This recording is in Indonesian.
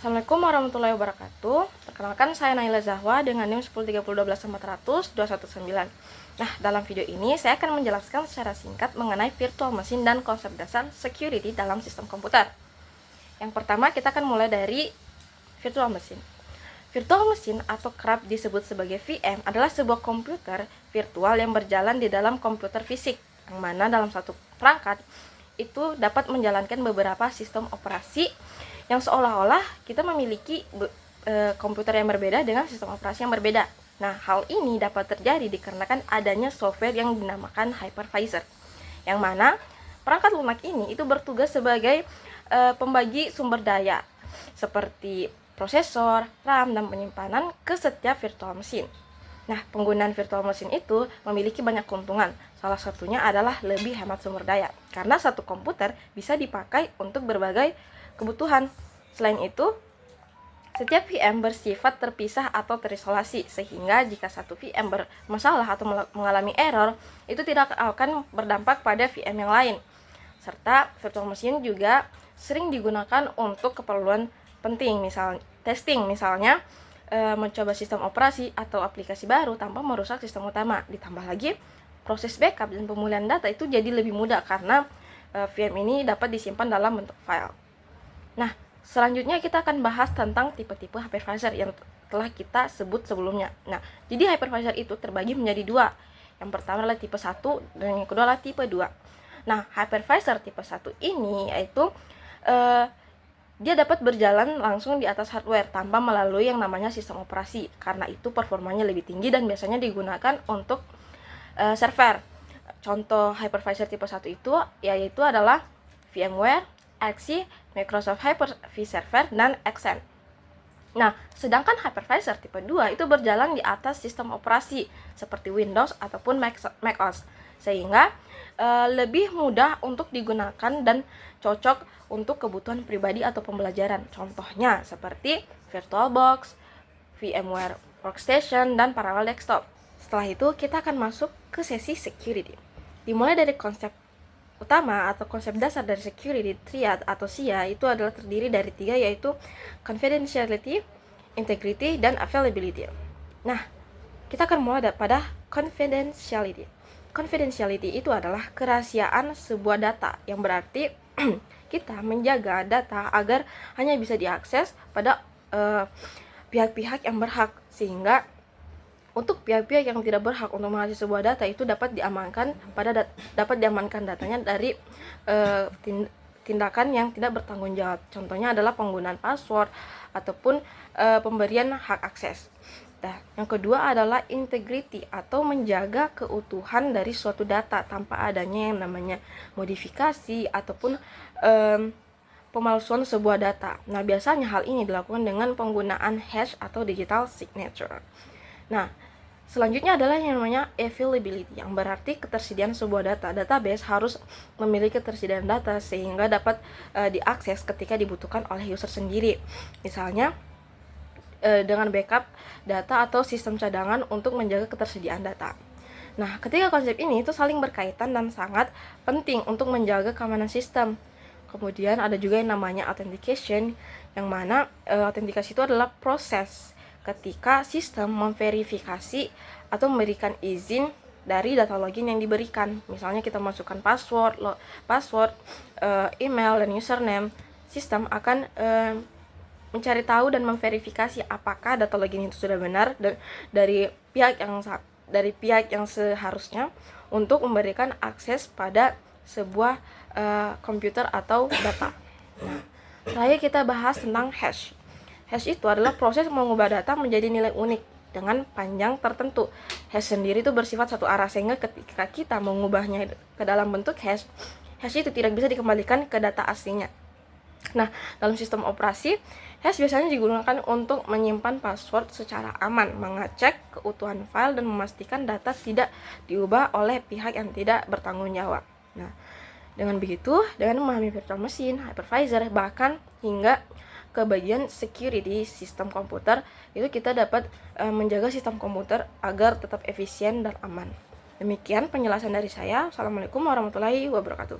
Assalamualaikum warahmatullahi wabarakatuh. Perkenalkan, saya Naila Zahwa dengan NIM 103012119. Nah, dalam video ini saya akan menjelaskan secara singkat mengenai virtual machine dan konsep dasar security dalam sistem komputer. Yang pertama, kita akan mulai dari virtual machine. Virtual machine atau kerap disebut sebagai VM adalah sebuah komputer virtual yang berjalan di dalam komputer fisik, yang mana dalam satu perangkat itu dapat menjalankan beberapa sistem operasi yang seolah-olah kita memiliki komputer yang berbeda dengan sistem operasi yang berbeda. Nah, hal ini dapat terjadi dikarenakan adanya software yang dinamakan hypervisor, yang mana perangkat lunak ini itu bertugas sebagai pembagi sumber daya seperti prosesor, RAM, dan penyimpanan ke setiap virtual machine. Nah, penggunaan virtual machine itu memiliki banyak keuntungan. Salah satunya adalah lebih hemat sumber daya, karena satu komputer bisa dipakai untuk berbagai kebutuhan. Selain itu, setiap VM bersifat terpisah atau terisolasi, sehingga jika satu VM bermasalah atau mengalami error, itu tidak akan berdampak pada VM yang lain. Serta virtual machine juga sering digunakan untuk keperluan penting, misalnya testing, misalnya mencoba sistem operasi atau aplikasi baru tanpa merusak sistem utama. Ditambah lagi, proses backup dan pemulihan data itu jadi lebih mudah karena VM ini dapat disimpan dalam bentuk file. Nah, selanjutnya kita akan bahas tentang tipe-tipe hypervisor yang telah kita sebut sebelumnya. Nah, jadi hypervisor itu terbagi menjadi dua. Yang pertama adalah tipe 1 dan yang kedua adalah tipe 2. Nah, hypervisor tipe 1 ini yaitu dia dapat berjalan langsung di atas hardware tanpa melalui yang namanya sistem operasi. Karena itu performanya lebih tinggi dan biasanya digunakan untuk server. Contoh hypervisor tipe 1 itu yaitu adalah VMware, XC, Microsoft Hyper-V Server, dan Accent. Nah, sedangkan hypervisor tipe 2 itu berjalan di atas sistem operasi seperti Windows ataupun macOS, sehingga lebih mudah untuk digunakan dan cocok untuk kebutuhan pribadi atau pembelajaran. Contohnya seperti VirtualBox, VMware Workstation, dan Parallel Desktop. Setelah itu kita akan masuk ke sesi security. Dimulai dari konsep utama atau konsep dasar dari security triad atau SIA itu adalah terdiri dari 3, yaitu confidentiality, integrity, dan availability. Nah, kita akan mulai pada confidentiality. Confidentiality itu adalah kerahasiaan sebuah data, yang berarti kita menjaga data agar hanya bisa diakses pada pihak-pihak yang berhak, sehingga untuk pihak-pihak yang tidak berhak untuk mengakses sebuah data itu dapat diamankan datanya dari tindakan yang tidak bertanggung jawab. Contohnya adalah penggunaan password ataupun pemberian hak akses. Nah, yang kedua adalah integrity atau menjaga keutuhan dari suatu data tanpa adanya yang namanya modifikasi ataupun pemalsuan sebuah data. Nah, biasanya hal ini dilakukan dengan penggunaan hash atau digital signature. Nah, selanjutnya adalah yang namanya availability, yang berarti ketersediaan sebuah data. Database harus memiliki ketersediaan data sehingga dapat diakses ketika dibutuhkan oleh user sendiri. Misalnya dengan backup data atau sistem cadangan untuk menjaga ketersediaan data. Nah, ketiga konsep ini itu saling berkaitan dan sangat penting untuk menjaga keamanan sistem. Kemudian ada juga yang namanya authentication, yang mana autentikasi itu adalah proses ketika sistem memverifikasi atau memberikan izin dari data login yang diberikan. Misalnya kita masukkan password, email, dan username, sistem akan mencari tahu dan memverifikasi apakah data login itu sudah benar dari pihak yang seharusnya untuk memberikan akses pada sebuah komputer atau data. Nah, terakhir kita bahas tentang hash. Hash itu adalah proses mengubah data menjadi nilai unik dengan panjang tertentu. Hash sendiri itu bersifat satu arah, sehingga ketika kita mengubahnya ke dalam bentuk hash itu tidak bisa dikembalikan ke data aslinya. Nah, dalam sistem operasi, hash biasanya digunakan untuk menyimpan password secara aman, mengecek keutuhan file, dan memastikan data tidak diubah oleh pihak yang tidak bertanggung jawab. Nah, dengan begitu, dengan memahami virtual machine, hypervisor, bahkan hingga ke bagian security sistem komputer, itu kita dapat menjaga sistem komputer agar tetap efisien dan aman. Demikian penjelasan dari saya. Assalamualaikum warahmatullahi wabarakatuh.